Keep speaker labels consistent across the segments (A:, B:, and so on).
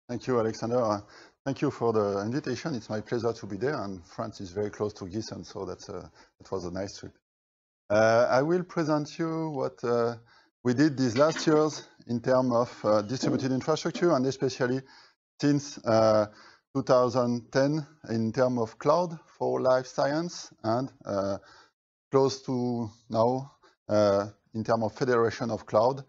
A: Thank you, Alexander. Thank you for the invitation. It's my pleasure to be there, and France is very close to Gießen, so that was a nice trip. I will present you what we did these last years in terms of distributed infrastructure, and especially since 2010 in terms of cloud for life science, and close to now in terms of federation of cloud,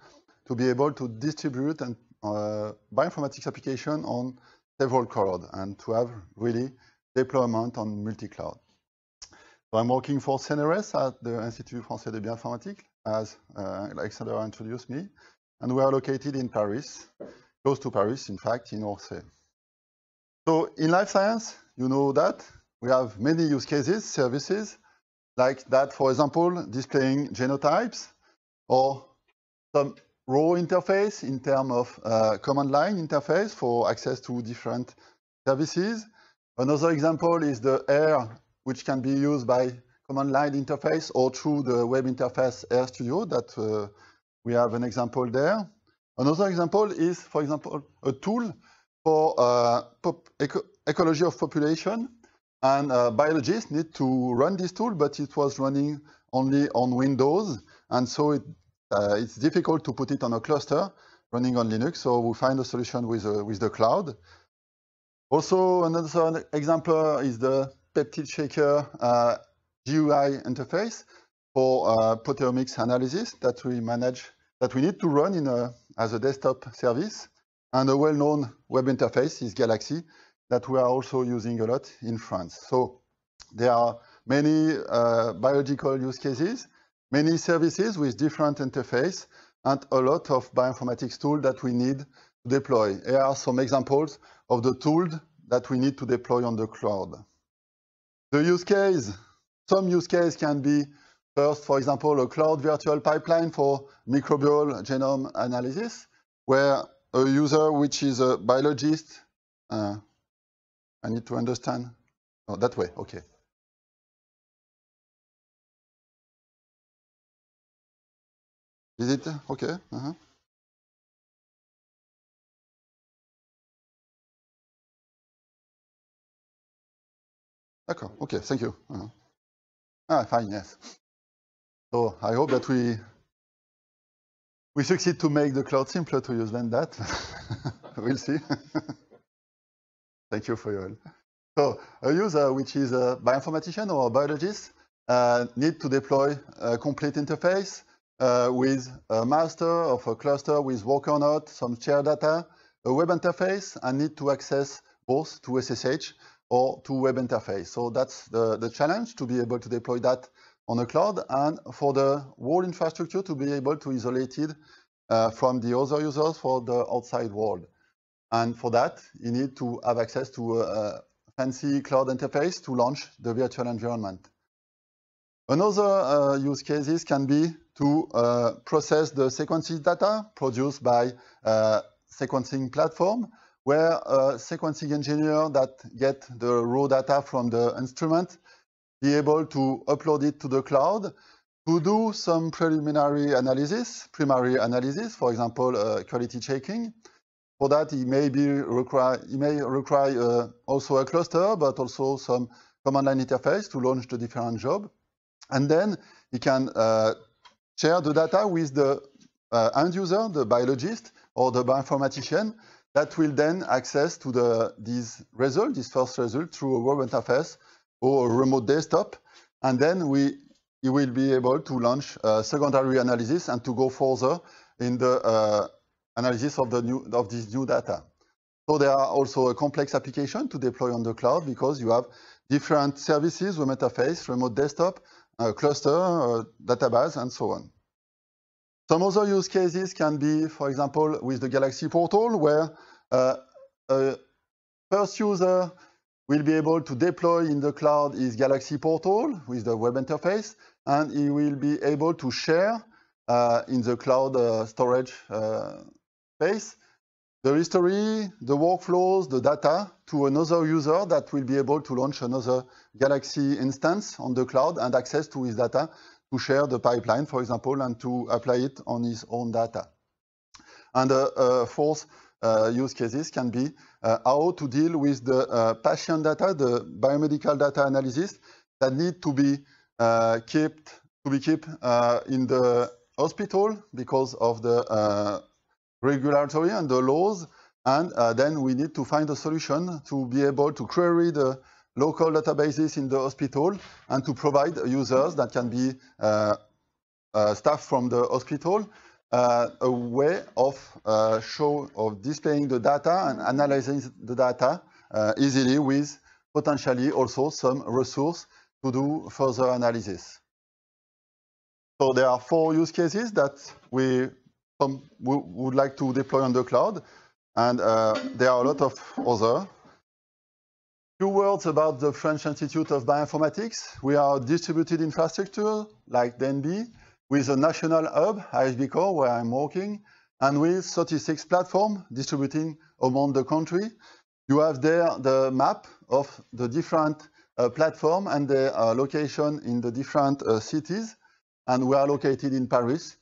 A: to be able to distribute and bioinformatics application on several cloud and to have really deployment on multi-cloud. So I'm working for CNRS at the Institut Français de Bioinformatique, as Alexander introduced me, and we are located in Paris, close to Paris, in fact, in Orsay. So in life science, you know that we have many use cases, services, like that, for example, displaying genotypes or some raw interface in terms of command line interface for access to different services. Another example is the AIR, which can be used by command line interface or through the web interface AIR Studio that we have an example there. Another example is, for example, a tool for ecology of population. And biologists need to run this tool, but it was running only on Windows. And so it's difficult to put it on a cluster running on Linux. So we find a solution with the cloud. Also, another example is the peptide shaker GUI interface for proteomics analysis that we need to run as a desktop service. And a well-known web interface is Galaxy that we are also using a lot in France. So there are many biological use cases, many services with different interface, and a lot of bioinformatics tools that we need to deploy. Here are some examples of the tools that we need to deploy on the cloud. The use case, some use case can be first, for example, a cloud virtual pipeline for microbial genome analysis, where a user which is a biologist, I need to understand. Oh, that way, okay. Is it okay? D'accord, okay, thank you. Fine, yes. So I hope that we succeed to make the cloud simpler to use than that. We'll see. Thank you for your help. So a user which is a bioinformatician or a biologist need to deploy a complete interface with a master of a cluster with worker node, some shared data, a web interface, and need to access both to SSH or to web interface. So that's the challenge, to be able to deploy that on a cloud, and for the whole infrastructure to be able to isolate it from the other users for the outside world. And for that, you need to have access to a fancy cloud interface to launch the virtual environment. Another use cases can be to process the sequencing data produced by a sequencing platform, where a sequencing engineer that get the raw data from the instrument be able to upload it to the cloud to do some preliminary analysis, primary analysis, for example, quality checking. For that, he may require also a cluster, but also some command line interface to launch the different job. And then he can share the data with the end user, the biologist or the bioinformatician, that will then access to this first result, through a web interface or a remote desktop. And then he will be able to launch a secondary analysis and to go further in the analysis of this new data. So there are also a complex application to deploy on the cloud, because you have different services, web interface, remote desktop, cluster, database, and so on. Some other use cases can be, for example, with the Galaxy portal, where a first user will be able to deploy in the cloud his Galaxy portal with the web interface, and he will be able to share in the cloud storage space the history, the workflows, the data to another user that will be able to launch another Galaxy instance on the cloud and access to his data to share the pipeline, for example, and to apply it on his own data. And fourth use cases can be how to deal with the patient data, the biomedical data analysis that need to be kept in the hospital because of the regulatory and the laws. And then we need to find a solution to be able to query the local databases in the hospital and to provide users that can be staff from the hospital a way of displaying the data and analyzing the data easily with potentially also some resource to do further analysis. So there are 4 use cases that we would like to deploy on the cloud, and there are a lot of other. Few words about the French Institute of Bioinformatics. We are a distributed infrastructure like DNB with a national hub, ISB Core, where I'm working, and with 36 platforms distributing among the country. You have there the map of the different platforms and the location in the different cities. And we are located in Paris,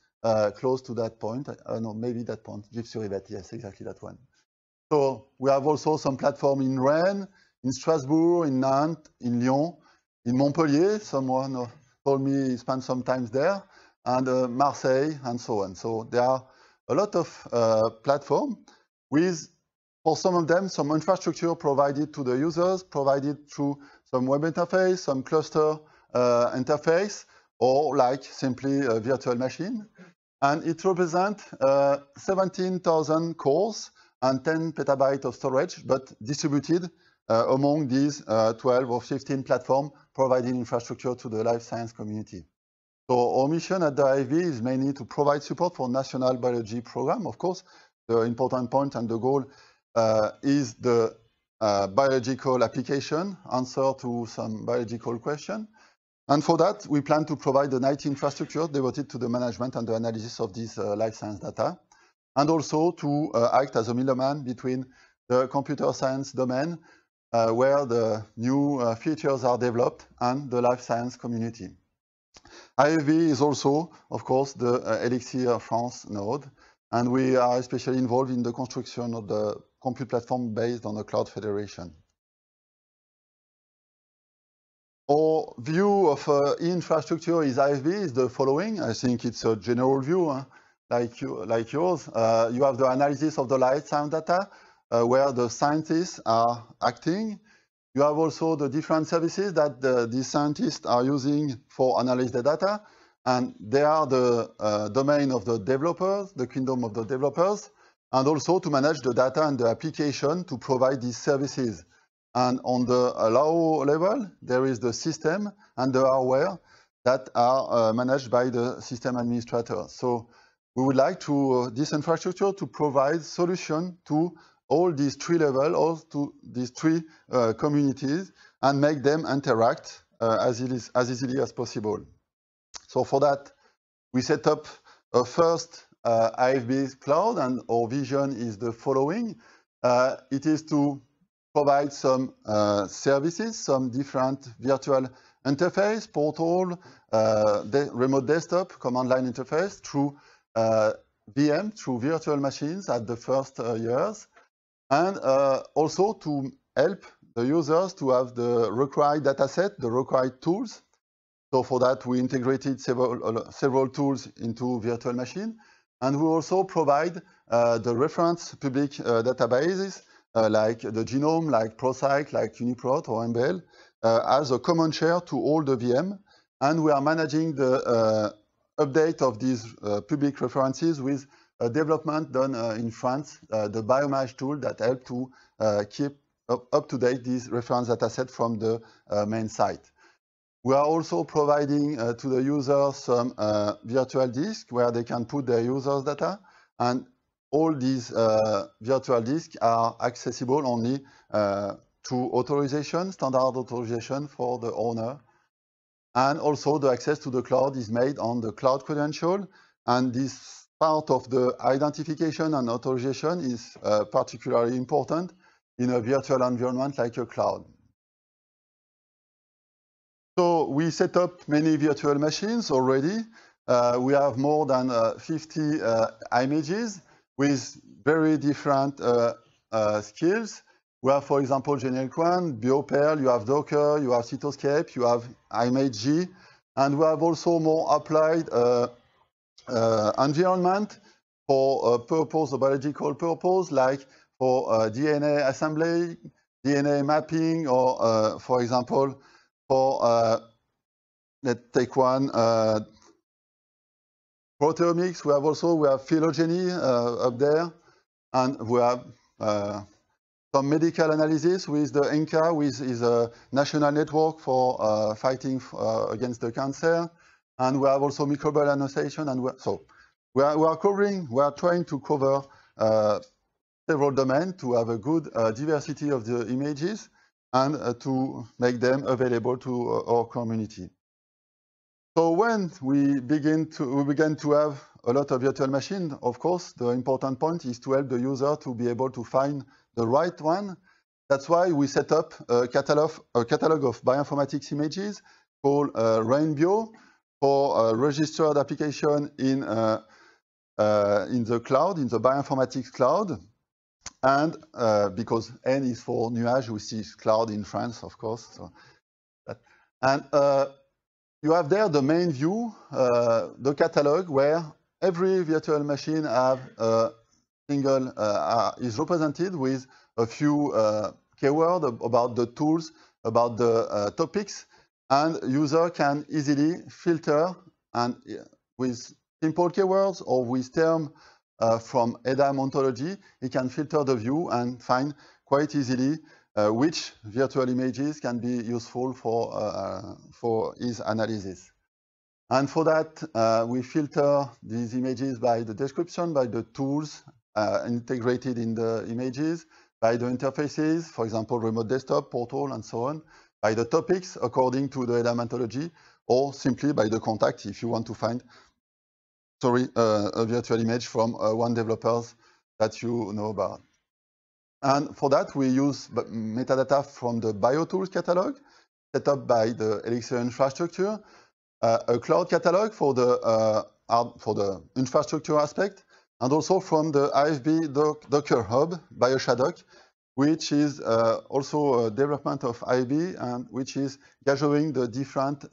A: close to that point. No, maybe that point, Gif-sur-Yvette, yes, exactly that one. So we have also some platform in Rennes, in Strasbourg, in Nantes, in Lyon, in Montpellier. Someone told me he spent some time there, and Marseille, and so on. So there are a lot of platforms with, for some of them, some infrastructure provided to the users, provided through some web interface, some cluster interface, or like simply a virtual machine. And it represents 17,000 cores and 10 petabytes of storage, but distributed among these 12 or 15 platforms providing infrastructure to the life science community. So our mission at the IFB is mainly to provide support for national biology program. Of course, the important point and the goal is the biological application, answer to some biological question. And for that, we plan to provide an IT infrastructure devoted to the management and the analysis of this life science data, and also to act as a middleman between the computer science domain, where the new features are developed, and the life science community. IFB is also, of course, the Elixir France node, and we are especially involved in the construction of the compute platform based on the Cloud Federation. Our view of infrastructure is IFB is the following. I think it's a general view, like yours. You have the analysis of the life science data, where the scientists are acting. You have also the different services that these scientists are using for analyze the data, and they are the domain of the developers, the kingdom of the developers, and also to manage the data and the application to provide these services. And on the low level, there is the system and the hardware that are managed by the system administrator. So we would like to this infrastructure to provide solution to all these 3 levels, or to these 3 communities, and make them interact as easily as possible. So for that, we set up a first IFB cloud, and our vision is the following. It is to provide some services, some different virtual interface, portal, remote desktop, command line interface through VM, through virtual machines at the first years, and also to help the users to have the required dataset, the required tools. So for that, we integrated several tools into virtual machine, and we also provide the reference public databases like the genome, like ProCyte, like UniProt or MBL, as a common share to all the VM. And we are managing the update of these public references with development done in France, the Biomage tool that help to keep up to date these reference dataset from the main site. We are also providing to the users some virtual disk where they can put their users' data, and all these virtual disks are accessible only through authorization, standard authorization for the owner. And also the access to the cloud is made on the cloud credential, and this part of the identification and authorization is particularly important in a virtual environment like a cloud. So we set up many virtual machines already. We have more than 50 images with very different skills. We have, for example, generic one, BioPerl, you have Docker, you have Cytoscape, you have ImageG, and we have also more applied environment for purpose, a biological purpose, like for DNA assembly, DNA mapping, or for example, for, let's take one, proteomics. We have phylogeny up there, and we have some medical analysis with the ENCA, which is a national network for fighting against the cancer. And we have also microbial annotation. And we are trying to cover several domains to have a good diversity of the images and to make them available to our community. So when we began to have a lot of virtual machines, of course, the important point is to help the user to be able to find the right one. That's why we set up a catalog of bioinformatics images called RAINBio for registered application in the cloud, in the bioinformatics cloud. And because N is for nuage, we see cloud in France, of course. So you have there the main view, the catalog, where every virtual machine have a single is represented with a few keywords about the tools, about the topics, and user can easily filter and with simple keywords or with terms from EDAM ontology, he can filter the view and find quite easily which virtual images can be useful for his analysis. And for that, we filter these images by the description, by the tools integrated in the images, by the interfaces, for example, remote desktop, portal, and so on, by the topics according to the EDAM ontology, or simply by the contact if you want to find, a virtual image from one developer that you know about. And for that, we use metadata from the BioTools catalog, set up by the Elixir infrastructure, a cloud catalog for the infrastructure aspect, and also from the IFB Docker Hub, BioShadock, which is also a development of IFB and which is gathering the different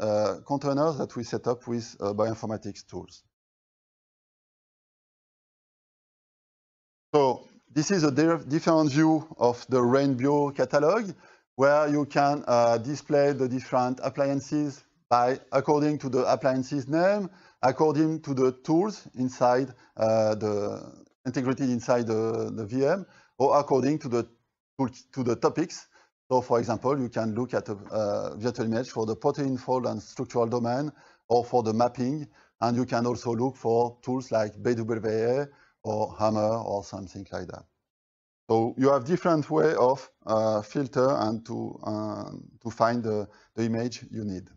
A: containers that we set up with bioinformatics tools. So this is a different view of the RAINBio catalog, where you can display the different appliances according to the appliance's name, according to the tools inside integrated inside the VM, or according to the topics. So, for example, you can look at a virtual image for the protein fold and structural domain, or for the mapping, and you can also look for tools like BWA or Hammer or something like that. So you have different way of filter and to find the image you need.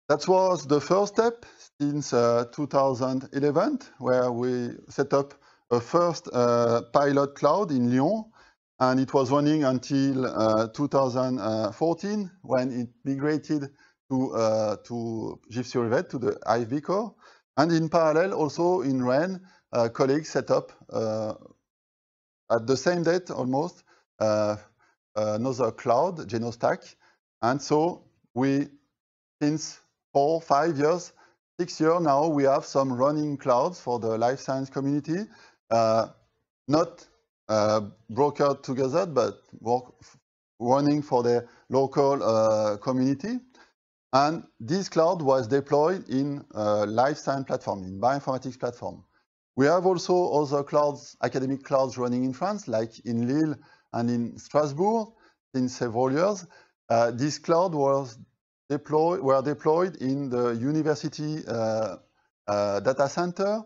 A: That was the first step since 2011, where we set up a first pilot cloud in Lyon, and it was running until 2014 when it migrated to GIFSy Rivet, to the IFB core. And in parallel, also in RAIN, colleagues set up at the same date almost another cloud, GenoStack. And so we, since 4, 5 years, 6 years now, we have some running clouds for the life science community, not brokered together, but running for the local community. And this cloud was deployed in life science platform, in bioinformatics platform. We have also other clouds, academic clouds running in France, like in Lille and in Strasbourg, since several years. This cloud were deployed in the university data center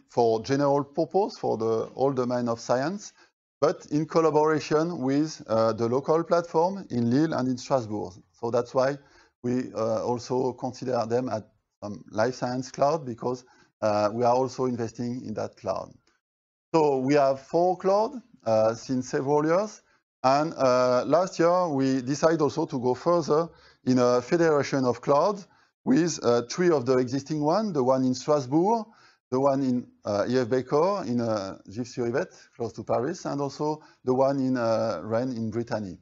A: for general purpose, for the whole domain of science, but in collaboration with the local platform in Lille and in Strasbourg. So that's why we also consider them as some life science cloud, because we are also investing in that cloud. So we have 4 clouds since several years. And last year, we decided also to go further in a federation of clouds with 3 of the existing ones, the one in Strasbourg, the one in EF Bécor in Gif-sur-Yvette, close to Paris, and also the one in Rennes in Brittany.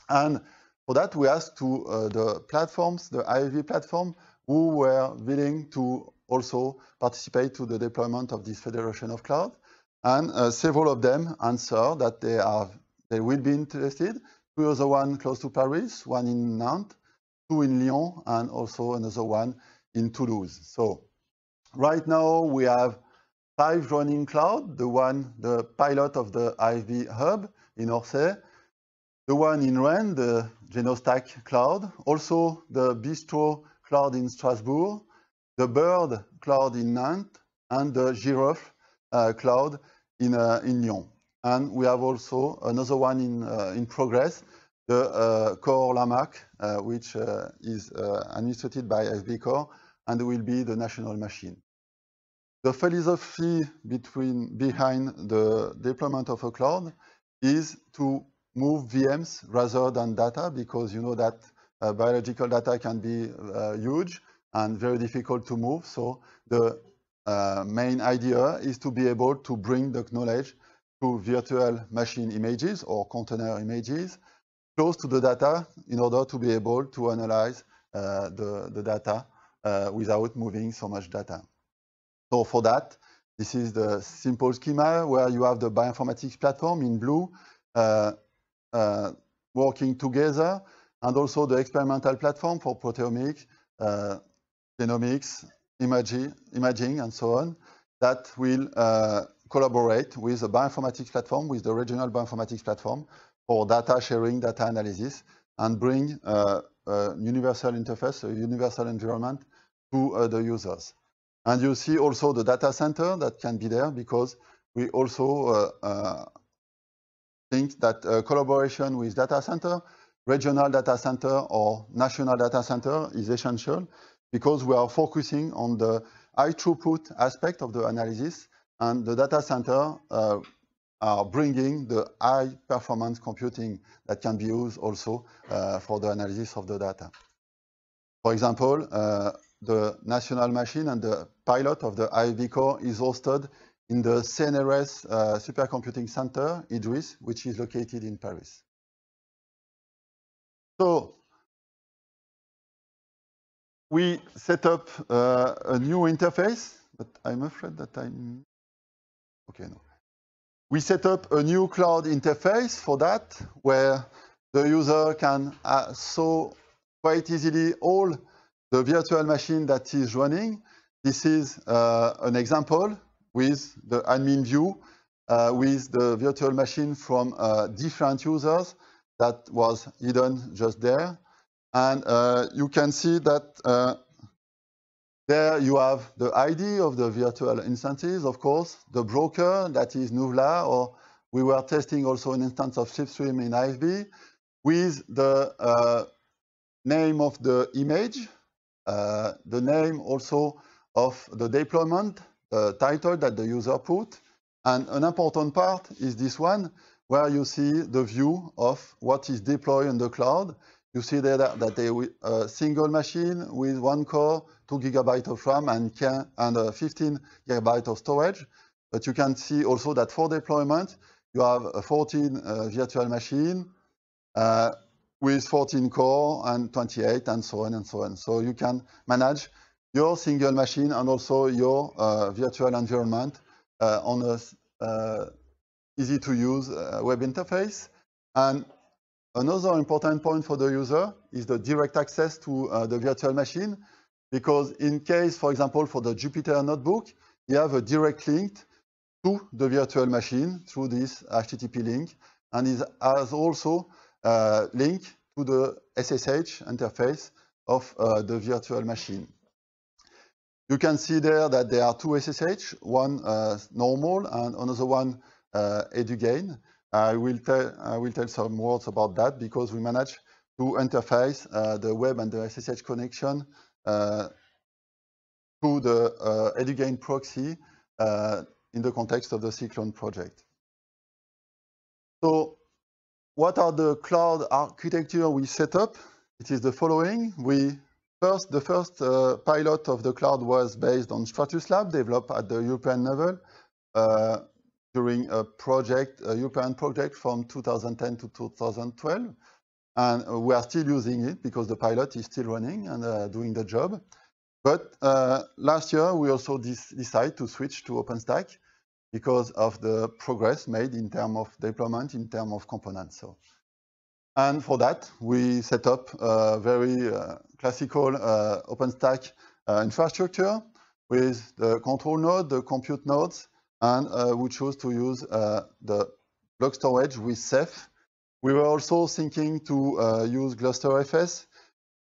A: And for that, we asked to the platforms, the IFV platform, who were willing to also participate to the deployment of this Federation of Cloud. And several of them answered that they will be interested. Two other one close to Paris, one in Nantes, two in Lyon, and also another one in Toulouse. So right now we have 5 running cloud, the pilot of the IFV hub in Orsay, the one in Rennes, the Genostack cloud, also the Bistro cloud in Strasbourg, the Bird cloud in Nantes, and the Girofle cloud in Lyon. And we have also another one in progress, the Core Lamarck, which is administered by IFV Core, and will be the national machine. The philosophy behind the deployment of a cloud is to move VMs rather than data, because you know that biological data can be huge and very difficult to move. So the main idea is to be able to bring the knowledge to virtual machine images or container images close to the data in order to be able to analyze the data without moving so much data. So for that, this is the simple schema where you have the bioinformatics platform in blue working together, and also the experimental platform for proteomics, genomics, imaging, and so on, that will collaborate with the bioinformatics platform, with the regional bioinformatics platform for data sharing, data analysis, and bring a universal interface, a universal environment to the users. And you see also the data center that can be there, because we also think that collaboration with data center, regional data center or national data center is essential, because we are focusing on the high throughput aspect of the analysis, and the data center are bringing the high performance computing that can be used also for the analysis of the data. For example, the national machine and the pilot of the IFV Core is hosted in the CNRS Supercomputing Center, IDRIS, which is located in Paris. So we set up a new interface, but I'm afraid that I'm... Okay, no. We set up a new cloud interface for that, where the user can show quite easily all the virtual machine that is running. This is an example with the admin view, with the virtual machine from different users that was hidden just there. And you can see that there you have the ID of the virtual instances, of course, the broker, that is Nuvla, or we were testing also an instance of Slipstream in IFV, with the name of the image, the name also of the deployment, the title that the user put. And an important part is this one, where you see the view of what is deployed in the cloud. You see there that a single machine with 1 core, 2 GB of RAM, and 15 GB of storage. But you can see also that for deployment, you have 14 virtual machine with 14 core and 28, and so on and so on. So you can manage your single machine and also your virtual environment on a easy-to-use web interface. And another important point for the user is the direct access to the virtual machine, because in case, for example, for the Jupyter Notebook, you have a direct link to the virtual machine through this HTTP link, and it has also a link to the SSH interface of the virtual machine. You can see there that there are 2 SSH, one normal and another one edugain. I will tell some words about that, because we managed to interface the web and the SSH connection to the edugain proxy in the context of the Cyclone project. So what are the cloud architecture we set up? It is the following. We The first pilot of the cloud was based on Stratus Lab, developed at the European level during a European project from 2010 to 2012. And we are still using it because the pilot is still running and doing the job. But last year, we also decided to switch to OpenStack because of the progress made in terms of deployment, in terms of components. And for that, we set up a very classical OpenStack infrastructure with the control node, the compute nodes, and we chose to use the block storage with Ceph. We were also thinking to use GlusterFS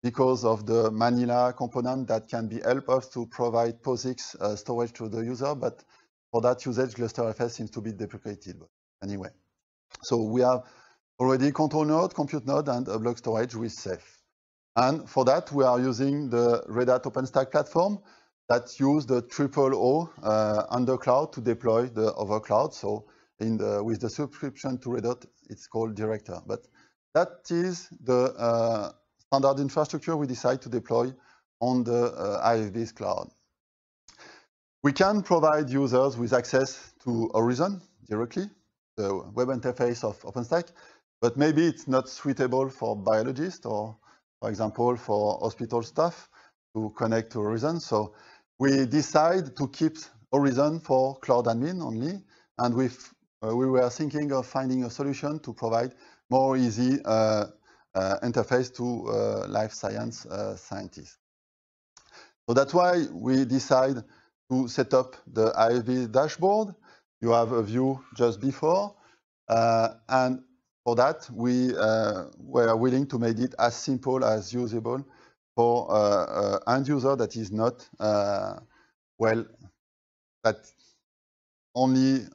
A: because of the Manila component that can help us to provide POSIX storage to the user, but for that usage, GlusterFS seems to be deprecated. But anyway, so we have already control node, compute node, and a block storage with Ceph. And for that, we are using the Red Hat OpenStack platform that use the OOO under cloud to deploy the other cloud. So with the subscription to Red Hat, it's called Director. But that is the standard infrastructure we decide to deploy on the IFB's cloud. We can provide users with access to Horizon directly, the web interface of OpenStack, but maybe it's not suitable for biologists or, for example, for hospital staff to connect to Horizon. So we decide to keep Horizon for cloud admin only, and we were thinking of finding a solution to provide more easy interface to life science scientists. So that's why we decide to set up the IFB dashboard. You have a view just before, and for that, we were willing to make it as simple as usable for end user that is not, that only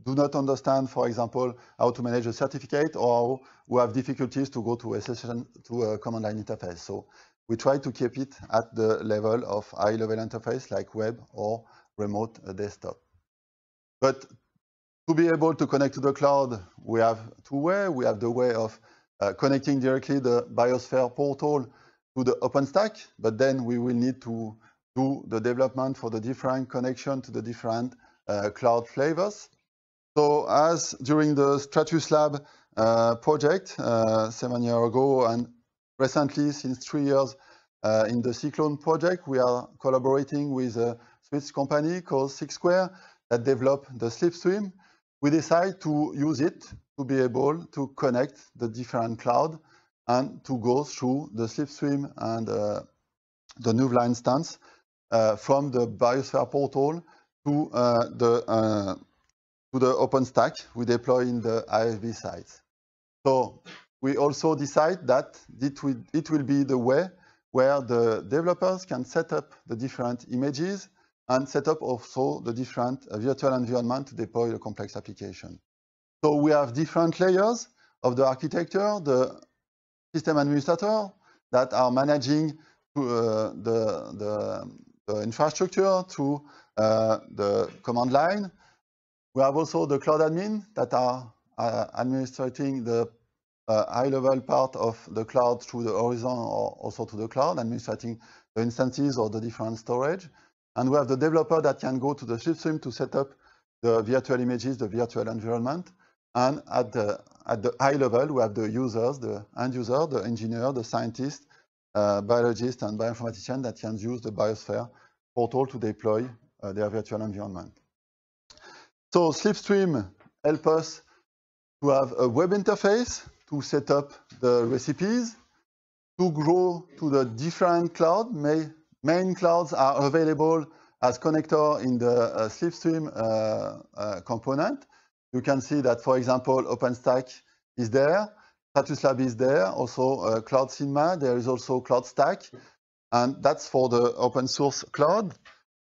A: do not understand, for example, how to manage a certificate or who have difficulties to go to a command line interface. So we try to keep it at the level of high-level interface like web or remote desktop. But to be able to connect to the cloud, we have two ways. We have the way of connecting directly the Biosphere portal to the OpenStack, but then we will need to do the development for the different connection to the different cloud flavors. So as during the Stratus Lab project 7 years ago, and recently since 3 years in the Cyclone project, we are collaborating with a Swiss company called SixSquare that developed the Slipstream. We decide to use it to be able to connect the different cloud and to go through the Slipstream and the Nuvla instance from the Biosphere portal to the OpenStack we deploy in the IFB sites. So we also decide that it will be the way where the developers can set up the different images and set up also the different virtual environment to deploy the complex application. So we have different layers of the architecture, the system administrator that are managing the infrastructure through the command line. We have also the cloud admin that are administrating the high-level part of the cloud through the Horizon or also to the cloud, administrating the instances or the different storage. And we have the developer that can go to the Slipstream to set up the virtual images, the virtual environment. And at the high level, we have the users, the end user, the engineer, the scientist, biologist, and bioinformatician that can use the Biosphere portal to deploy their virtual environment. So Slipstream helps us to have a web interface to set up the recipes, to grow to the different cloud. Main clouds are available as connector in the Slipstream component. You can see that, for example, OpenStack is there, Stratus Lab is there, also Cloud Cinema, there is also CloudStack, and that's for the open source cloud.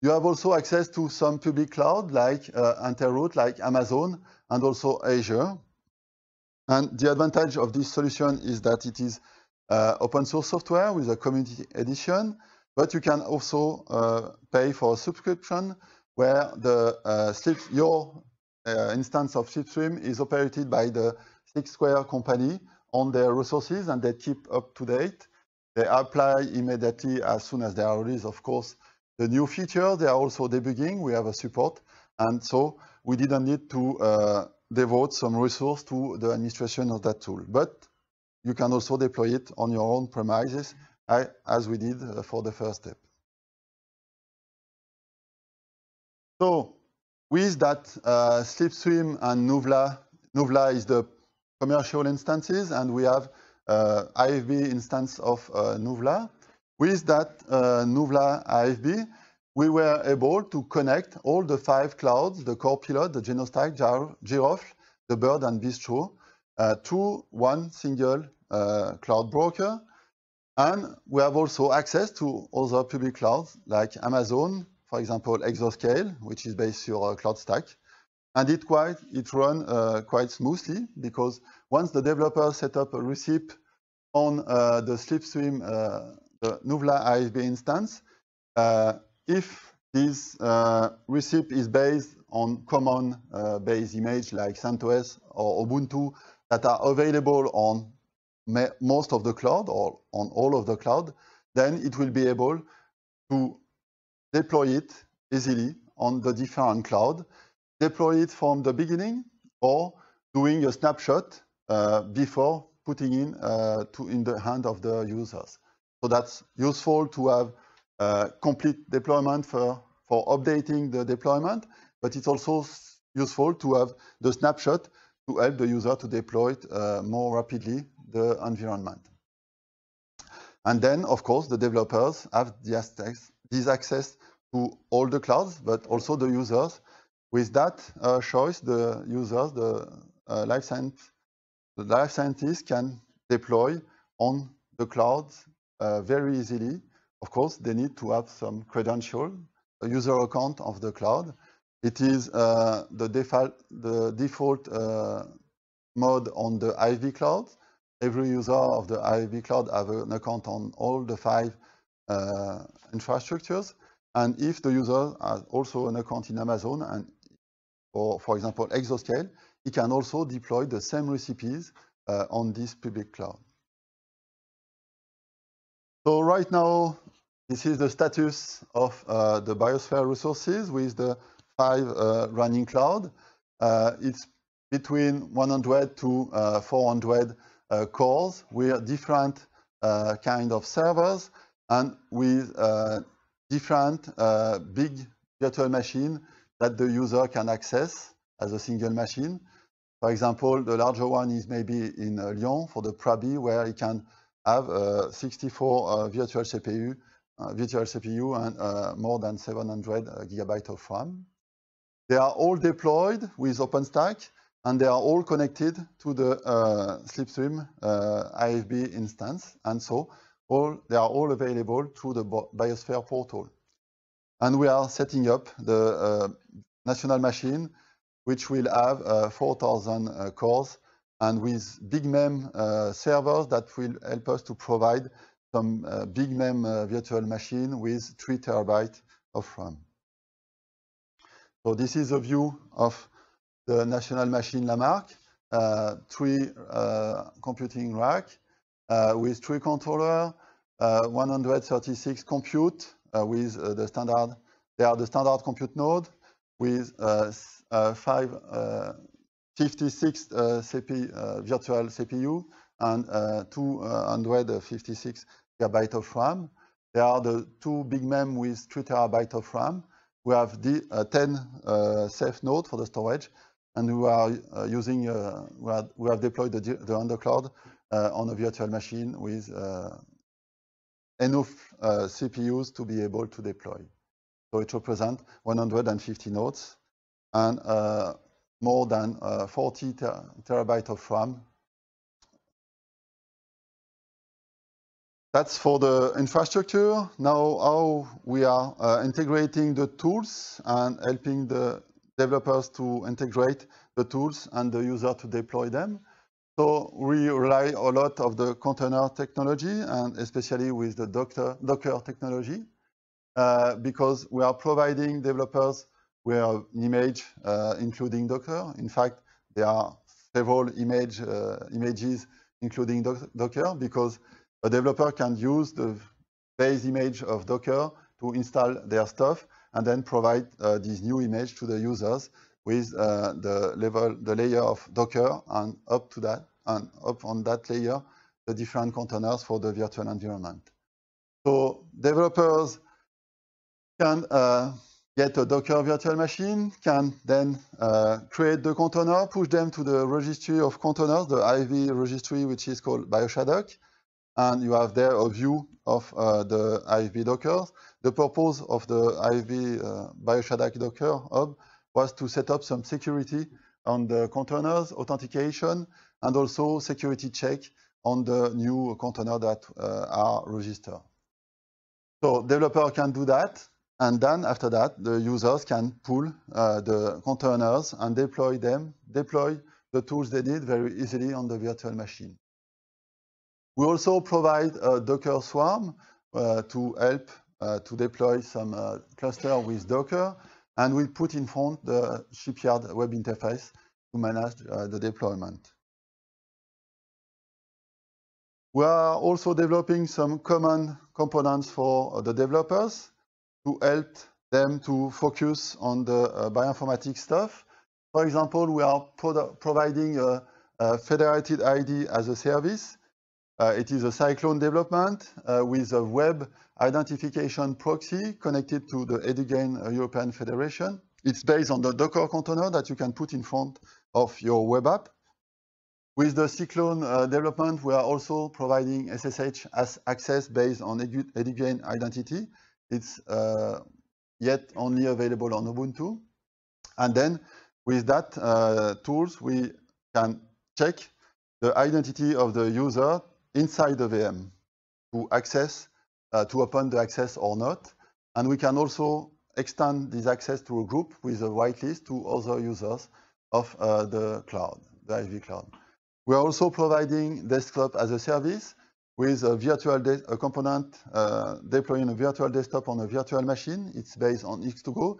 A: You have also access to some public cloud like Enterroot, like Amazon, and also Azure. And the advantage of this solution is that it is open source software with a community edition, but you can also pay for a subscription where your instance of Slipstream is operated by the SixSquare company on their resources, and they keep up to date. They apply immediately as soon as they are released, of course. The new features, they are also debugging. We have a support. And so we didn't need to devote some resource to the administration of that tool. But you can also deploy it on your own premises, as we did for the first step. So with that, Slipstream and Nuvla is the commercial instances, and we have IFB instance of Nuvla. With that Nuvla IFB, we were able to connect all the 5 clouds, the Core Pilot, the Genostack, Girofle, the Bird, and Bistro, to one single cloud broker. And we have also access to other public clouds like Amazon, for example, Exascale, which is based on CloudStack. And it runs quite smoothly, because once the developer set up a recipe on the Slipstream, the Nuvla IFB instance, if this recipe is based on common base image like CentOS or Ubuntu that are available on most of the cloud or on all of the cloud, then it will be able to deploy it easily on the different cloud, deploy it from the beginning, or doing a snapshot before putting in the hand of the users. So that's useful to have complete deployment for updating the deployment, but it's also useful to have the snapshot to help the user to deploy it more rapidly the environment. And then, of course, the developers have this access to all the clouds, but also the users. With that choice, the users, the life scientists can deploy on the clouds very easily. Of course, they need to have some credential, a user account of the cloud. It is the default mode on the IFB cloud. Every user of the IFB cloud have an account on all the 5 infrastructures. And if the user has also an account in Amazon, and or for example, Exascale, he can also deploy the same recipes on this public cloud. So right now, this is the status of the Biosphere resources with the 5 running cloud. It's between 100 to 400 cores with different kind of servers and with different big virtual machine that the user can access as a single machine. For example, the larger one is maybe in Lyon for the Prabi, where you can have 64 virtual CPU and more than 700 gigabytes of RAM. They are all deployed with OpenStack, and they are all connected to the Slipstream IFB instance. And so they are all available through the Biosphere portal. And we are setting up the national machine, which will have 4,000 cores, and with big mem servers that will help us to provide some big mem virtual machine with 3 terabytes of RAM. So this is a view of the national machine Lamarck, 3 computing rack with 3 controllers, 136 compute with the standard. They are the standard compute node with 56 virtual CPU and 256 gigabytes of RAM. There are the 2 big mem with 3 terabytes of RAM. We have the 10 safe nodes for the storage, and we are using we have deployed the undercloud on a virtual machine with enough CPUs to be able to deploy. So it represents 150 nodes and more than 40 terabytes of RAM. That's for the infrastructure. Now, how we are integrating the tools and helping the developers to integrate the tools and the user to deploy them. So we rely a lot of the container technology, and especially with the Docker technology, because we are providing developers with an image including Docker. In fact, there are several images including Docker, because a developer can use the base image of Docker to install their stuff and then provide this new image to the users with the layer of Docker, and up to that, and up on that layer, the different containers for the virtual environment. So developers can get a Docker virtual machine, can then create the container, push them to the registry of containers, the IFB registry, which is called BioShadock, and you have there a view of the IFB Dockers. The purpose of the IFB BioShadock Docker hub was to set up some security on the containers, authentication, and also security check on the new container that are registered. So developer can do that, and then after that, the users can pull the containers and deploy the tools they need very easily on the virtual machine. We also provide a Docker Swarm to help to deploy some cluster with Docker, and we put in front the Shipyard web interface to manage the deployment. We are also developing some common components for the developers to help them to focus on the bioinformatics stuff. For example, we are providing a federated ID as a service. It is a Cyclone development with a web identification proxy connected to the Edugain European Federation. It's based on the Docker container that you can put in front of your web app. With the Cyclone development, we are also providing SSH as access based on Edugain identity. It's yet only available on Ubuntu. And then with that tools, we can check the identity of the user inside the VM to access, to open the access or not. And we can also extend this access to a group with a whitelist to other users of the cloud, the IFB cloud. We are also providing desktop as a service with a component deploying a virtual desktop on a virtual machine. It's based on X2Go,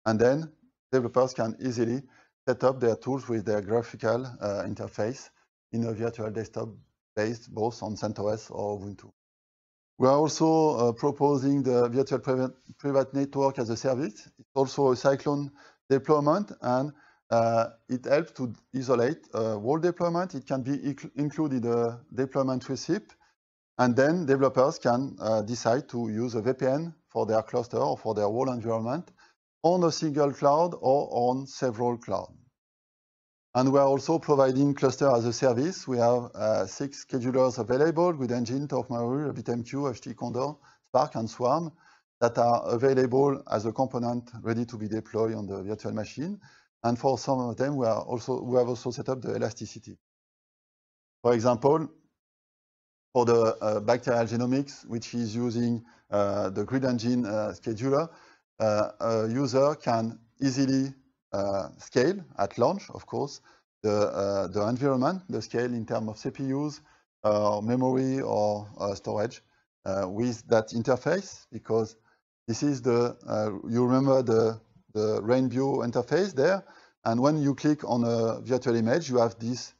A: and then developers can easily set up their tools with their graphical interface in a virtual desktop based both on CentOS or Ubuntu. We are also proposing the virtual private network as a service. It's also a Cyclone deployment, and it helps to isolate whole deployment. It can be included in a deployment receipt, and then developers can decide to use a VPN for their cluster or for their whole environment on a single cloud or on several clouds. And we are also providing cluster as a service. We have 6 schedulers available with Engine, TorchMarine, RabbitMQ, HTCondor, Spark, and Swarm that are available as a component ready to be deployed on the virtual machine. And for some of them, we have also set up the elasticity. For example, for the bacterial genomics, which is using the Grid Engine scheduler, a user can easily scale at launch, of course, the environment, the scale in terms of CPUs, memory, or storage with that interface, because this is you remember the Rainbow interface there, and when you click on a virtual image, you have this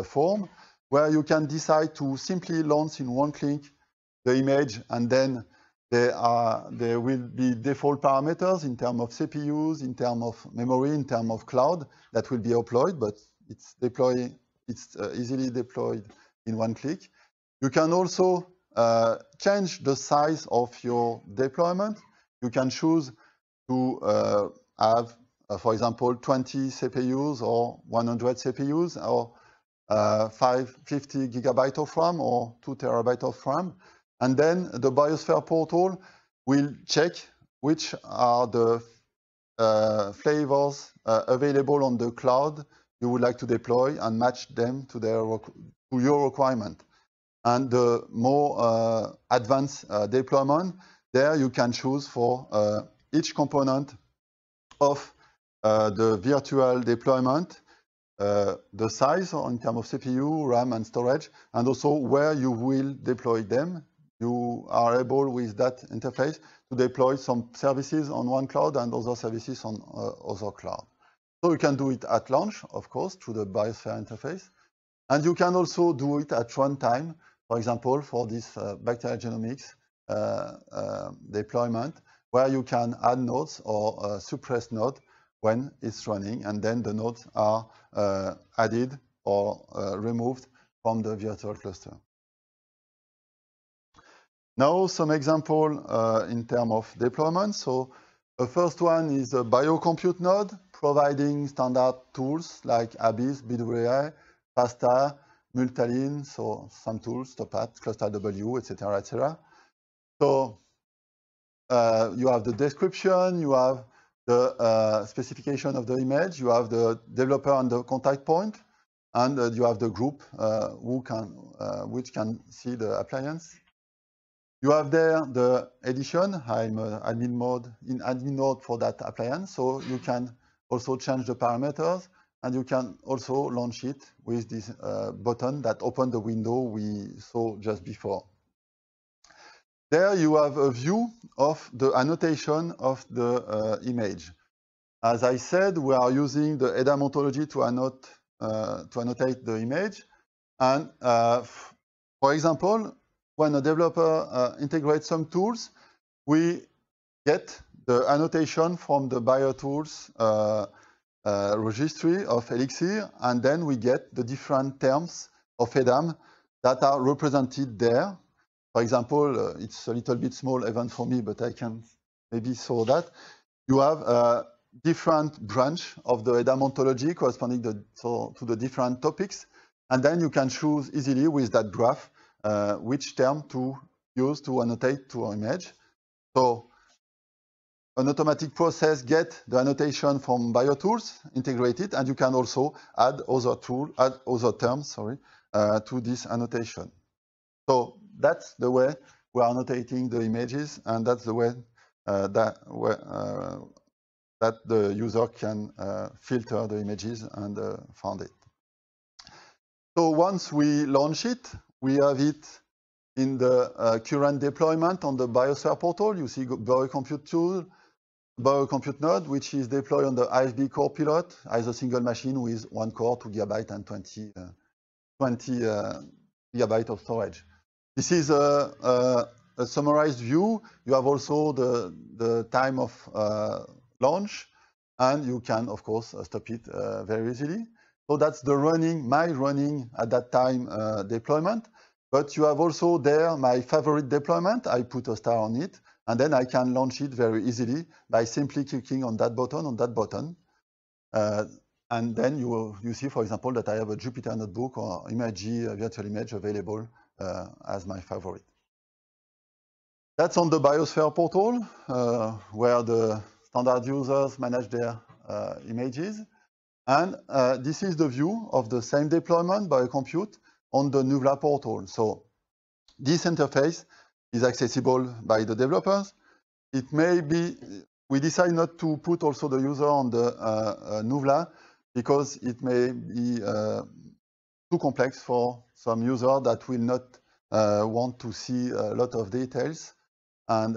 A: form where you can decide to simply launch in one click the image, and then there will be default parameters in terms of CPUs, in terms of memory, in terms of cloud that will be deployed, but it's easily deployed in one click. You can also change the size of your deployment. You can choose to have, for example, 20 CPUs or 100 CPUs, or 50 gigabytes of RAM or 2 terabytes of RAM. And then the Biosphere portal will check which are the flavors available on the cloud you would like to deploy and match them to your requirement. And the more advanced deployment, there you can choose for each component of the virtual deployment, the size in terms of CPU, RAM, and storage, and also where you will deploy them. You are able with that interface to deploy some services on one cloud and other services on other cloud. So you can do it at launch, of course, through the Biosphere interface. And you can also do it at runtime for example, for this bacterial genomics deployment, where you can add nodes or suppress nodes when it's running, and then the nodes are added or removed from the virtual cluster. Now, some example in terms of deployment. So the first one is a biocompute node, providing standard tools like ABIS, BWI, FASTA, Multalin, so some tools, Topat, ClustalW, etc., etc. So you have the description, you have the specification of the image, you have the developer and the contact point, and you have the group which can see the appliance. You have there the edition. I'm admin mode for that appliance, so you can also change the parameters, and you can also launch it with this button that opens the window we saw just before. There you have a view of the annotation of the image. As I said, we are using the EDAM ontology to annotate the image. And for example, when a developer integrates some tools, we get the annotation from the BioTools registry of Elixir, and then we get the different terms of EDAM that are represented there. For example, it's a little bit small even for me, but I can maybe show that. You have a different branch of the EDAM ontology corresponding to the different topics, and then you can choose easily with that graph which term to use to annotate to an image. So an automatic process gets the annotation from BioTools, integrate it, and you can also add other terms to this annotation. So that's the way we are annotating the images, and that's the way that the user can filter the images and find it. So once we launch it, we have it in the current deployment on the Biosphere portal. You see Biocompute tool, Biocompute node, which is deployed on the IFB core pilot as a single machine with 1 core, 2 GB, and 20 GB of storage. This is a summarized view. You have also the time of launch, and you can, of course, stop it very easily. So that's the my running at that time deployment. But you have also there my favorite deployment. I put a star on it, and then I can launch it very easily by simply clicking on that button, and then you see, for example, that I have a Jupyter Notebook or ImageG virtual image available as my favorite. That's on the Biosphere portal, where the standard users manage their images. And this is the view of the same deployment Biocompute on the Nuvla portal. So this interface is accessible by the developers. It may be, we decide not to put also the user on the Nuvla because it may be too complex for some user that will not want to see a lot of details, and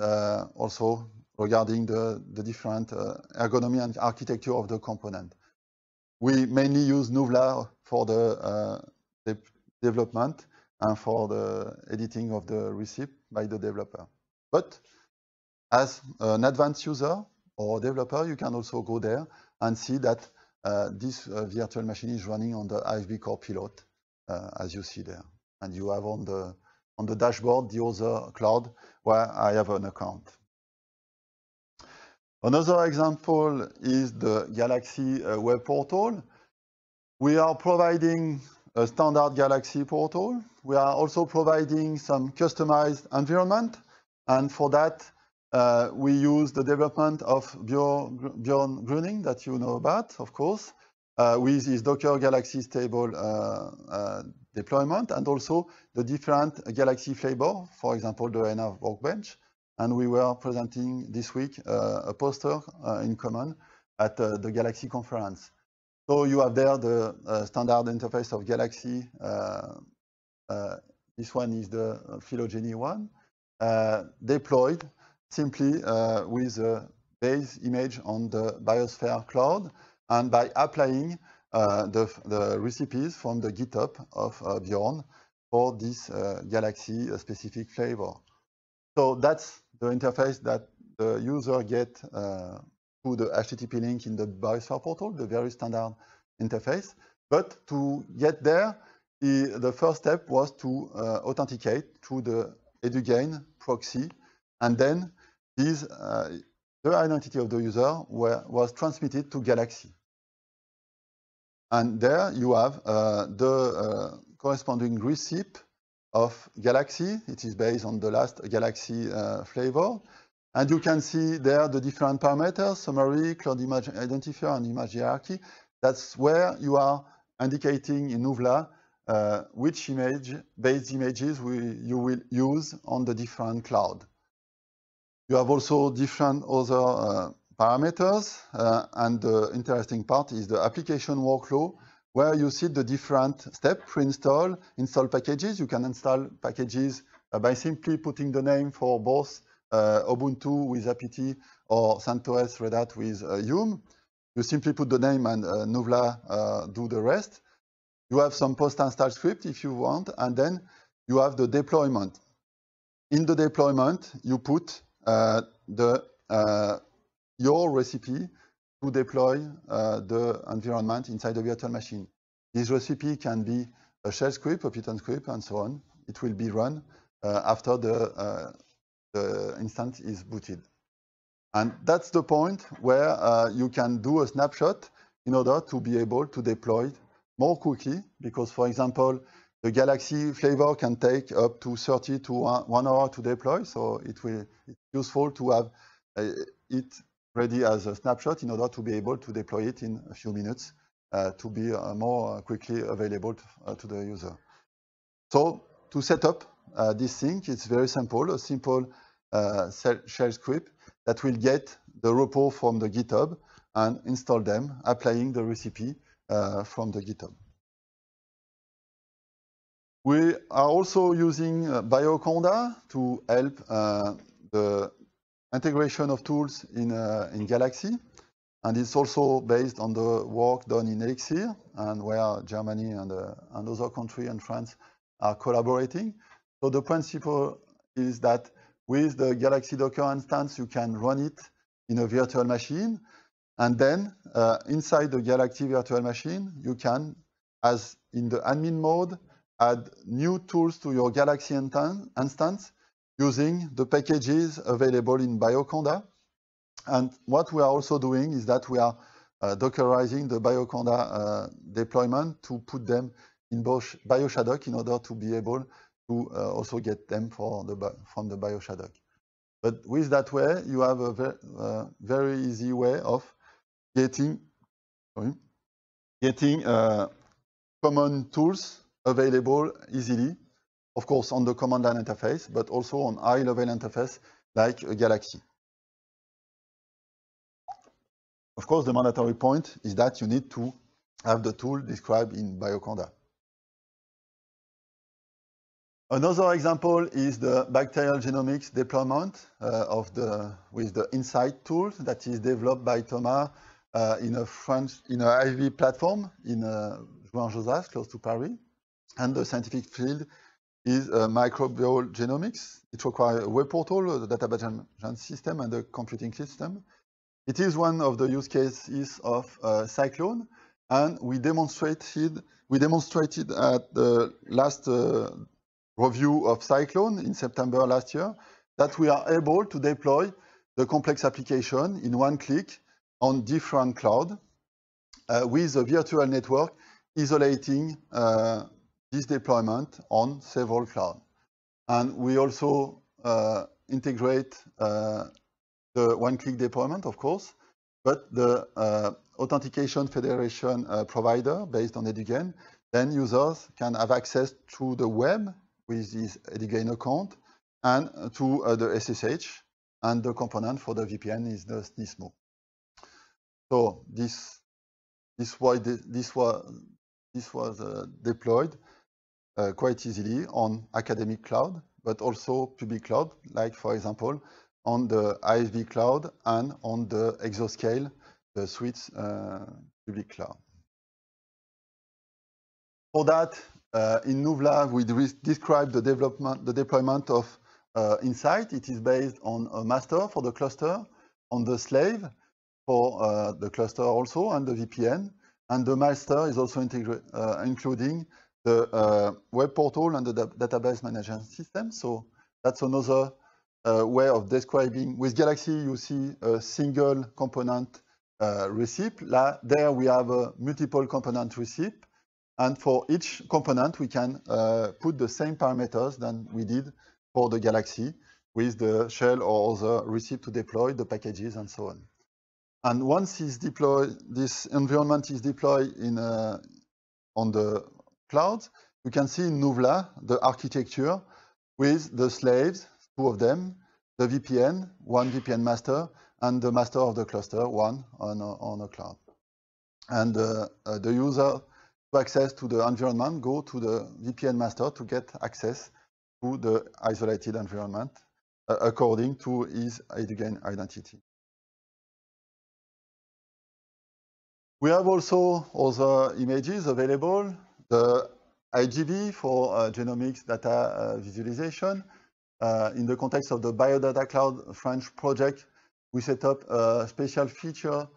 A: also regarding the different ergonomy and architecture of the component. We mainly use Nuvla for the development and for the editing of the receipt by the developer. But as an advanced user or developer, you can also go there and see that this virtual machine is running on the IFB core pilot, as you see there. And you have on the dashboard the other cloud where I have an account. Another example is the Galaxy web portal. We are providing a standard Galaxy portal. We are also providing some customized environment, and for that we use the development of Björn Gröning that you know about, of course, with his Docker Galaxy stable deployment, and also the different Galaxy flavor, for example, the NR Workbench. And we were presenting this week a poster in common at the Galaxy conference. So you have there the standard interface of Galaxy. This one is the Phylogeny one, deployed simply with a base image on the Biosphere cloud, and by applying the recipes from the GitHub of Björn. for this Galaxy specific flavor. So that's the interface that the user get through the HTTP link in the Biosphere portal, the very standard interface. But to get there, the first step was to authenticate through the Edugain proxy, and then the identity of the user was transmitted to Galaxy. And there you have the corresponding receipt of Galaxy. It is based on the last Galaxy flavor. And you can see there the different parameters, summary, cloud image identifier, and image hierarchy. That's where you are indicating in Nuvla which based images you will use on the different cloud. You have also different other parameters, and the interesting part is the application workflow, where you see the different steps: pre-install, install packages. You can install packages by simply putting the name for both Ubuntu with apt or CentOS Red Hat with Yum. You simply put the name and Nuvla do the rest. You have some post-install script if you want, and then you have the deployment. In the deployment, you put your recipe to deploy the environment inside the virtual machine. This recipe can be a shell script, a Python script, and so on. It will be run after the instance is booted. And that's the point where you can do a snapshot in order to be able to deploy more quickly, because, for example, the Galaxy flavor can take up to 30 to 1 hour to deploy, so it's useful to have it ready as a snapshot in order to be able to deploy it in a few minutes to be more quickly available to the user. So to set up this thing, it's very simple, a simple shell script that will get the repo from the GitHub and install them, applying the recipe from the GitHub. We are also using Bioconda to help the integration of tools in Galaxy. And it's also based on the work done in Elixir, and where Germany and other countries and France are collaborating. So the principle is that with the Galaxy Docker instance, you can run it in a virtual machine. And then inside the Galaxy virtual machine, you can, as in the admin mode, add new tools to your Galaxy instance using the packages available in Bioconda. And what we are also doing is that we are Dockerizing the Bioconda deployment to put them in BioShadok in order to be able to also get them from the BioShadok. But with that way, you have a very easy way of getting common tools available easily, of course, on the command line interface, but also on high-level interface like Galaxy. Of course, the mandatory point is that you need to have the tool described in Bioconda. Another example is the bacterial genomics deployment with the Insight tool that is developed by Thomas in a IVY platform in Jouan-Josas, close to Paris. And the scientific field is microbial genomics. It requires a web portal, a database management system, and a computing system. It is one of the use cases of Cyclone, and we demonstrated at the last review of Cyclone in September last year that we are able to deploy the complex application in one click on different clouds with a virtual network isolating this deployment on several clouds. And we also integrate the one-click deployment, of course, but the authentication federation provider based on Edugain, then users can have access to the web with this Edugain account and to the SSH, and the component for the VPN is the Nismo. So this was deployed quite easily on academic cloud, but also public cloud, like for example, on the ISV cloud and on the Exoscale, the Swiss public cloud. For that, in Nuvla, we describe the deployment of Insight. It is based on a master for the cluster, on the slave for the cluster also, and the VPN. And the master is also including the web portal and the database management system. So that's another way of describing. With Galaxy, you see a single component receipt. There we have a multiple component receipt. And for each component, we can put the same parameters than we did for the Galaxy with the shell or the receipt to deploy, the packages, and so on. And once it's deployed, this environment is deployed on the cloud, you can see in Nuvla the architecture with the slaves, 2 of them, the VPN, 1 VPN master, and the master of the cluster, 1 on a cloud. And the user to access to the environment go to the VPN master to get access to the isolated environment according to his identity. We have also other images available, the IGV for genomics data visualization. In the context of the Biodata Cloud French project, we set up a special feature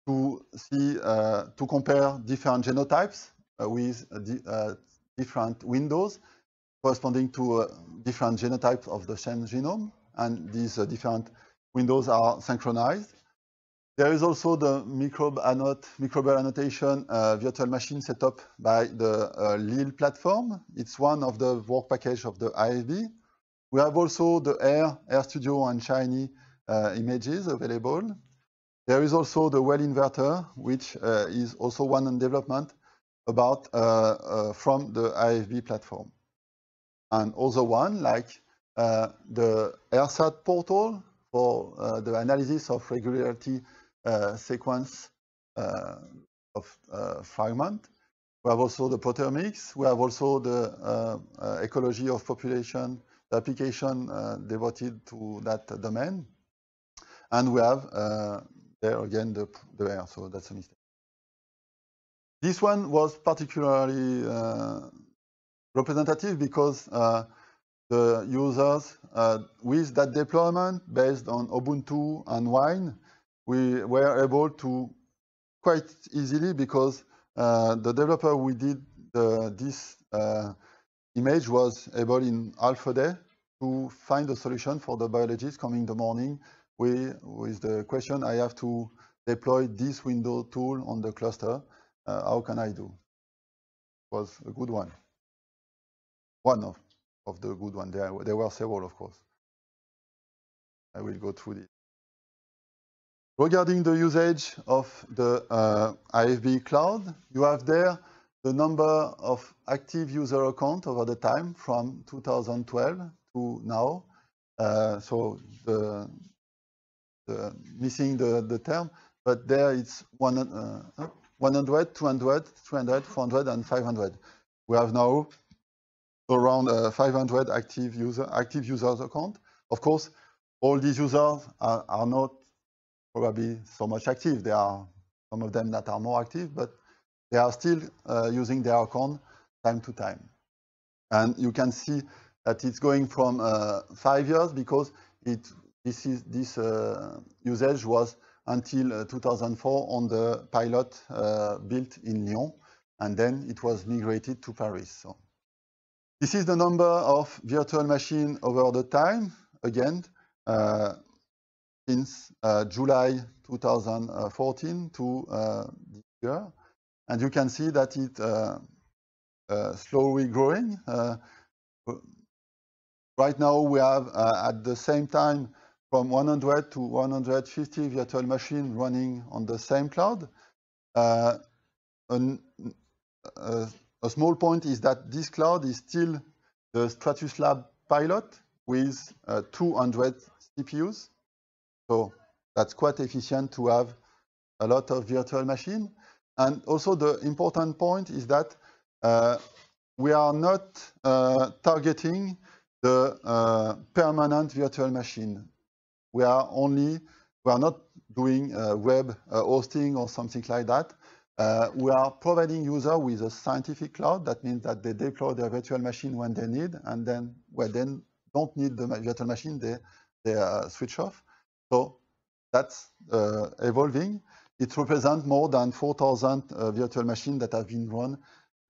A: to see, to compare different genotypes with different windows corresponding to different genotypes of the same genome, and these different windows are synchronized. There is also the microbial annotation virtual machine set up by the Lille platform. It's one of the work package of the IFB. We have also the RStudio and Shiny images available. There is also the well inverter, which is also one in development about from the IFB platform. And other one like the AirSat portal for the analysis of regularity sequence of fragment. We have also the proteomics. We have also the ecology of population, the application devoted to that domain. And we have there again the air, so that's a mistake. This one was particularly representative because the users with that deployment based on Ubuntu and Wine, we were able to quite easily, because the developer we did this image was able in half a day to find a solution for the biologist coming in the morning with the question, I have to deploy this window tool on the cluster. How can I do? It was a good one. One of the good ones. There were several, of course. I will go through this. Regarding the usage of the IFB cloud, you have there the number of active user accounts over the time from 2012 to now. So missing the term, but there it's 100, 200, 300, 400, and 500. We have now around 500 active users account. Of course, all these users are not probably so much active. There are some of them that are more active, but they are still using their account time to time. And you can see that it's going from 5 years because this usage was until 2004 on the pilot built in Lyon, and then it was migrated to Paris. So this is the number of virtual machines over the time, again, since July 2014 to this year. And you can see that it slowly growing. Right now, we have at the same time from 100 to 150 virtual machines running on the same cloud. A small point is that this cloud is still the Stratus Lab pilot with 200 CPUs. So that's quite efficient to have a lot of virtual machines. And also the important point is that we are not targeting the permanent virtual machine. We are not doing web hosting or something like that. We are providing users with a scientific cloud. That means that they deploy their virtual machine when they need, and then when they don't need the virtual machine, they switch off. So that's evolving. It represents more than 4,000 virtual machines that have been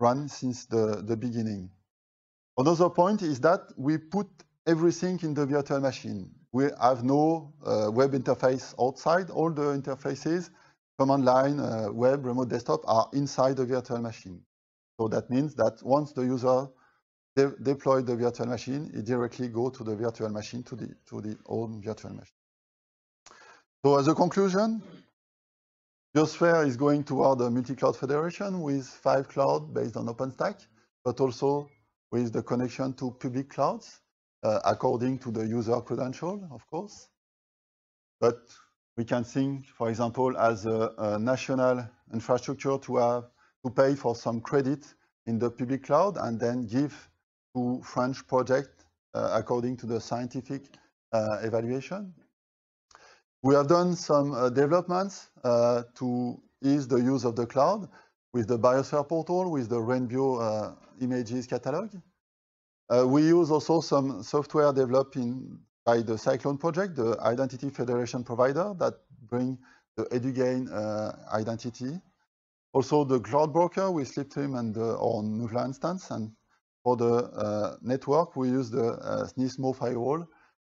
A: run since the beginning. Another point is that we put everything in the virtual machine. We have no web interface outside. All the interfaces, command line, web, remote desktop, are inside the virtual machine. So that means that once the user deploys the virtual machine, it directly goes to the virtual machine, to the own virtual machine. So as a conclusion, Biosphere is going toward a multi-cloud federation with 5 clouds based on OpenStack, but also with the connection to public clouds, according to the user credential, of course. But we can think, for example, as a national infrastructure to pay for some credit in the public cloud and then give to French project according to the scientific evaluation. We have done some developments to ease the use of the cloud with the Biosphere portal, with the Rainbow images catalog. We use also some software developed by the Cyclone project, the identity federation provider that bring the Edugain identity. Also the cloud broker with Slipstream and our Nuvla instance. And for the network, we use the Nismo firewall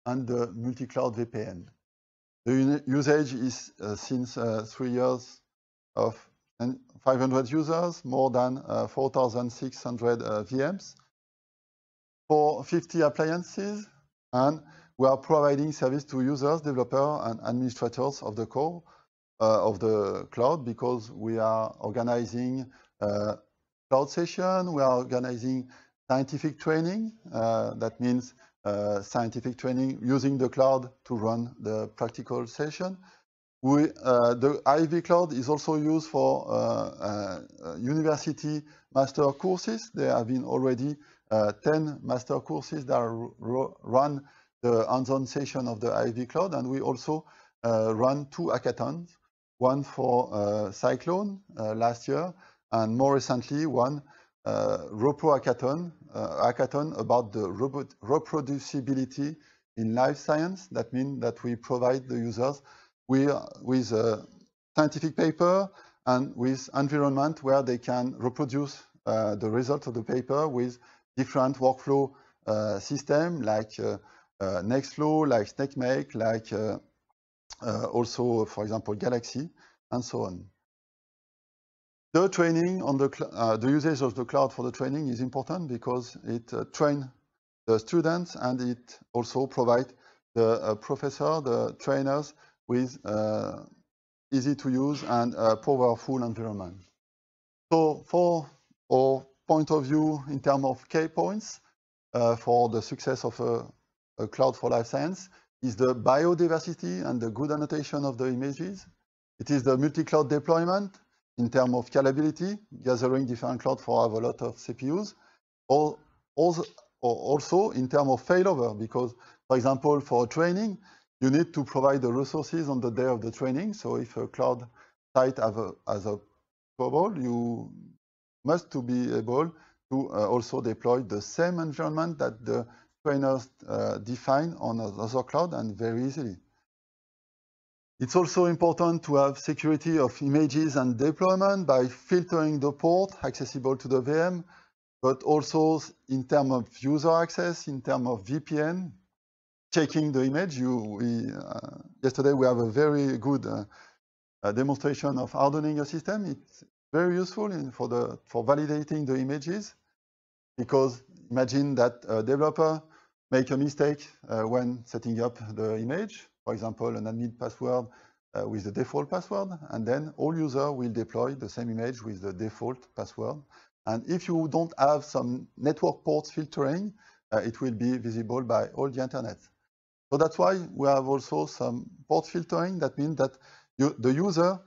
A: and the multi-cloud VPN. The usage is since 3 years of 500 users, more than 4,600 VMs, for 50 appliances, and we are providing service to users, developers, and administrators of the core of the cloud, because we are organizing cloud session, we are organizing scientific training. That means scientific training using the cloud to run the practical session. The Ivy Cloud is also used for university master courses. There have been already 10 master courses that run the hands-on session of the Ivy Cloud, and we also run 2 hackathons, one for Cyclone last year, and more recently one RoPro hackathon about the reproducibility in life science. That means that we provide the users with a scientific paper and with environment where they can reproduce the result of the paper with different workflow system like Nextflow, like SnakeMake, like also, for example, Galaxy, and so on. The training on the usage of the cloud for the training is important because it trains the students and it also provides the professor, the trainers with easy to use and powerful environment. So for our point of view in terms of key points for the success of a cloud for life science is the biodiversity and the good annotation of the images. It is the multi-cloud deployment in terms of scalability, gathering different clouds for have a lot of CPUs, or also in terms of failover, because, for example, for training, you need to provide the resources on the day of the training. So if a cloud site has a trouble, you must to be able to also deploy the same environment that the trainers define on other cloud, and very easily. It's also important to have security of images and deployment by filtering the port accessible to the VM, but also in terms of user access, in terms of VPN, checking the image. Yesterday we have a very good demonstration of hardening a system. It's very useful for validating the images, because imagine that a developer make a mistake when setting up the image, for example, an admin password with the default password, and then all users will deploy the same image with the default password. And if you don't have some network ports filtering, it will be visible by all the internet. So that's why we have also some port filtering. That means that the user,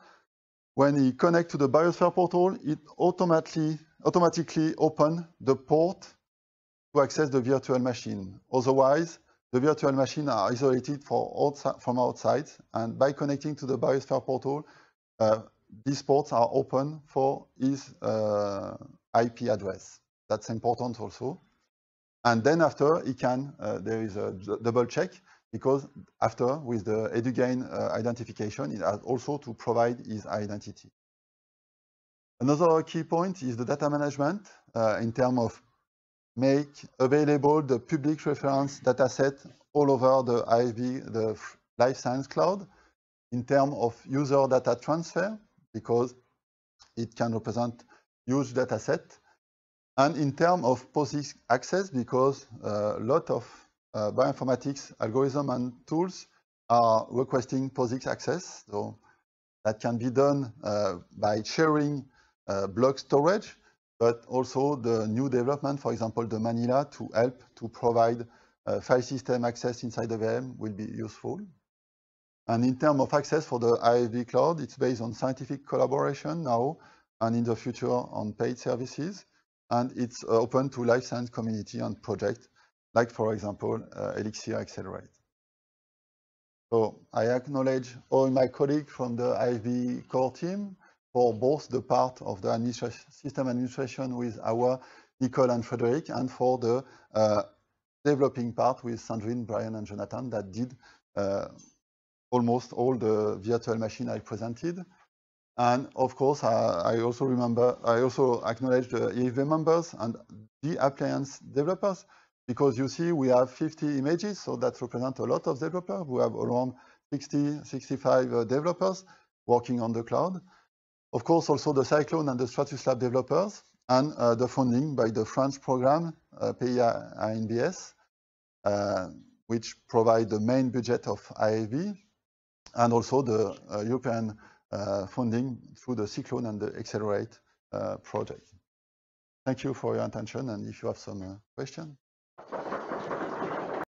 A: when he connects to the Biosphere portal, it automatically opens the port to access the virtual machine. Otherwise, the virtual machines are isolated from outside, and by connecting to the Biosphere portal, these ports are open for his IP address. That's important also. And then after, he can, there is a double check, because after, with the Edugain identification, it has also to provide his identity. Another key point is the data management in terms of make available the public reference dataset all over the ISV, the Life Science Cloud, in terms of user data transfer, because it can represent huge data set, and in terms of POSIX access, because a lot of bioinformatics algorithms and tools are requesting POSIX access. So that can be done by sharing block storage, but also the new development, for example, the Manila, to help to provide file system access inside the VM will be useful. And in terms of access for the ISV cloud, it's based on scientific collaboration now, and in the future on paid services. And it's open to life science community and projects, like, for example, Elixir Accelerate. So I acknowledge all my colleagues from the ISV core team for both the part of the system administration with our Nicole and Frederic, and for the developing part with Sandrine, Brian, and Jonathan that did almost all the virtual machine I presented. And of course, I also acknowledge the EFV members and the appliance developers, because you see we have 50 images, so that represents a lot of developers. We have around 60, 65 developers working on the cloud. Of course, also the Cyclone and the Stratus Lab developers, and the funding by the French program, PIA-ANBS, which provide the main budget of ISV, and also the European funding through the Cyclone and the Accelerate project. Thank you for your attention, and if you have some questions.